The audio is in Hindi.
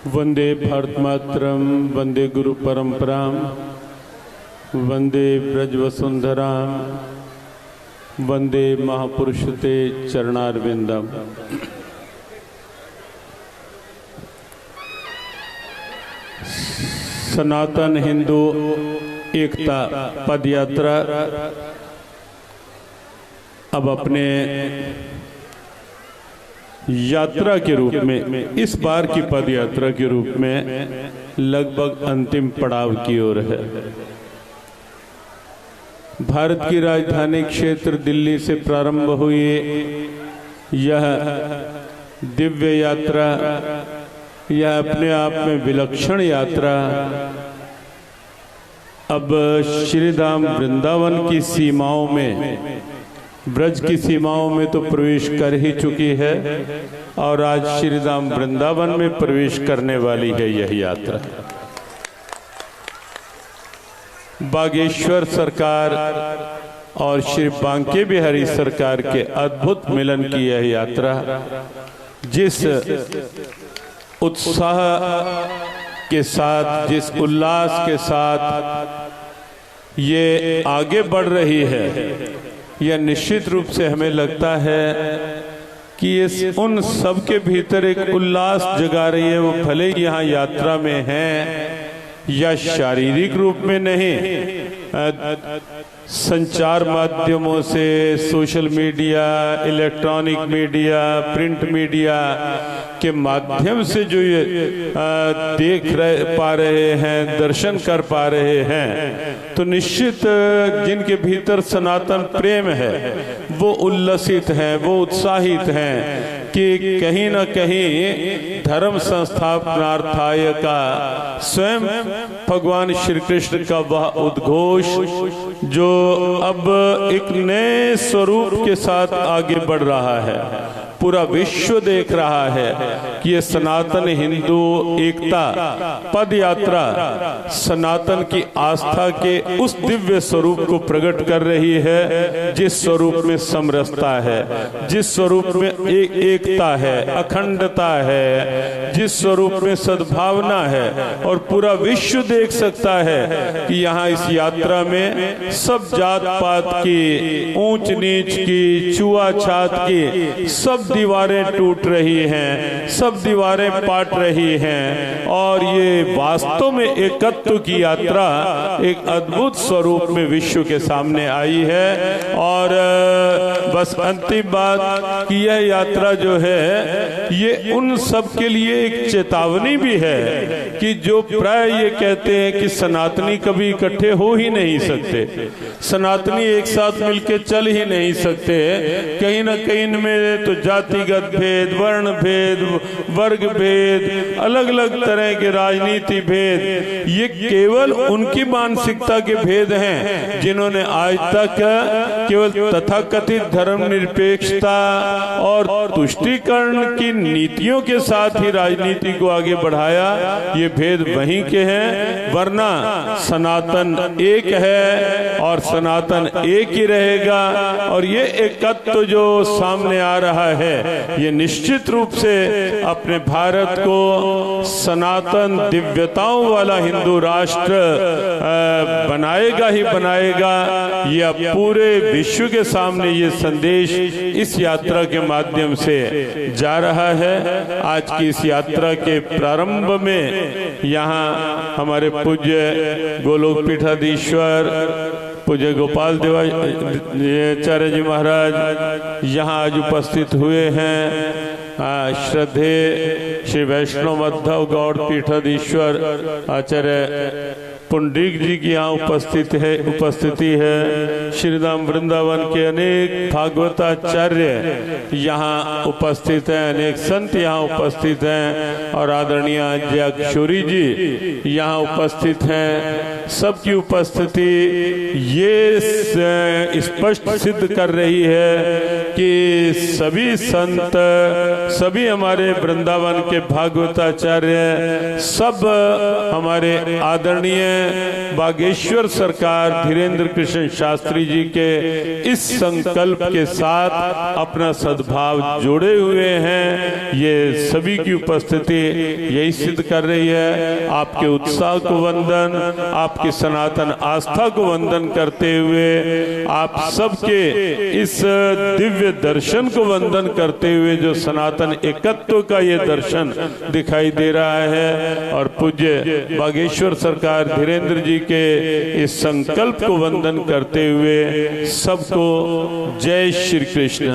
वंदे भारत मातरम, वंदे गुरु परंपराम, वंदे ब्रज वसुंधराम, वंदे महापुरुष ते चरणारविंदम। सनातन हिंदू एकता पद यात्रा अब अपने यात्रा के रूप में, इस बार की पद यात्रा के रूप में लगभग अंतिम पड़ाव की ओर है। भारत की राजधानी क्षेत्र दिल्ली से प्रारंभ हुई यह दिव्य यात्रा, यह अपने आप में विलक्षण यात्रा अब श्रीधाम वृंदावन की सीमाओं में, ब्रज की सीमाओं में तो प्रवेश कर ही चुकी है और आज श्रीधाम वृंदावन में प्रवेश करने वाली है यह यात्रा। बागेश्वर सरकार और श्री बांके बिहारी सरकार के अद्भुत मिलन की यह यात्रा जिस उत्साह के साथ, जिस उल्लास के साथ ये आगे बढ़ रही है, यह निश्चित रूप से हमें लगता है कि ये उन सब के भीतर एक उल्लास जगा रही है। वो भले ही यहाँ यात्रा में हैं या शारीरिक रूप में नहीं, संचार माध्यमों से, social media, electronic media, print media के माध्यम से जो ये पा रहे हैं, दर्शन कर पा रहे हैं, तो निश्चित जिनके भीतर सनातन प्रेम है वो उल्लसित हैं, वो उत्साहित हैं कि कहीं न कहीं धर्म संस्थापनार्थाय का स्वयं भगवान श्री कृष्ण का वह उद्घोष जो अब एक नए स्वरूप के साथ आगे बढ़ रहा है, पूरा विश्व देख रहा है कि ये सनातन हिंदू एकता पद यात्रा सनातन की आस्था के उस दिव्य स्वरूप को प्रकट कर रही है जिस स्वरूप में समरसता है, जिस स्वरूप में एकता है, अखंडता है, जिस स्वरूप में सद्भावना है। और पूरा विश्व देख सकता है कि यहाँ इस यात्रा में सब जात पात की, ऊंच नीच की, छुआछात की सब दीवारें टूट रही हैं, सब दीवारें पाट रही हैं और ये वास्तव में एकत्व की यात्रा एक अद्भुत स्वरूप में विश्व के सामने आई है। और बस अंतिम बात कि यह यात्रा जो है ये उन सब के लिए एक चेतावनी भी है कि जो प्राय ये कहते हैं कि सनातनी कभी इकट्ठे हो ही नहीं सकते, सनातनी एक साथ मिलके चल ही नहीं सकते, कहीं ना कहीं इनमें तो जातिगत भेद, वर्ण भेद, वर्ग भेद, अलग अलग तरह के राजनीति भेद, ये केवल उनकी मानसिकता के भेद हैं जिन्होंने आज तक केवल तथाकथित धर्मनिरपेक्षता और तुष्टीकरण की नीतियों के साथ ही राजनीति को आगे बढ़ाया। ये भेद वहीं के हैं, वरना सनातन एक है और सनातन एक ही रहेगा। और ये एकत्व जो सामने आ रहा है ये निश्चित रूप से अपने भारत को सनातन दिव्यताओं वाला हिंदू राष्ट्र बनाएगा ही बनाएगा। यह पूरे विश्व के सामने ये संदेश इस यात्रा के माध्यम से जा रहा है। आज की इस यात्रा के प्रारंभ में यहाँ हमारे पूज्य गोलोक पीठाधीश्वर पूज्य गोपाल देवाचार्य जी महाराज यहाँ आज उपस्थित हुए हैं। श्रद्धेय श्री वैष्णव मध्व गौड़ पीठाधीश्वर आचार्य पुंडरीक जी की यहाँ उपस्थिति है। श्रीधाम वृंदावन के अनेक भागवताचार्य यहाँ उपस्थित हैं, अनेक संत यहाँ उपस्थित हैं और आदरणीय अक्षोरी जी यहाँ उपस्थित हैं। सबकी उपस्थिति ये स्पष्ट सिद्ध कर रही है कि सभी संत, सभी हमारे वृंदावन के भागवताचार्य, सब हमारे आदरणीय हैं बागेश्वर सरकार धीरेन्द्र कृष्ण शास्त्री जी के इस संकल्प के साथ अपना सद्भाव जोड़े हुए हैं। ये सभी की उपस्थिति यही सिद्ध कर रही है। आपके उत्साह को वंदन, आपकी सनातन आस्था को वंदन करते हुए, आप सबके इस दिव्य दर्शन को वंदन करते हुए जो सनातन एकत्व का ये दर्शन दिखाई दे रहा है, और पूज्य बागेश्वर सरकार धीरेन्द्र जी के इस संकल्प को वंदन करते हुए सबको जय श्री कृष्ण।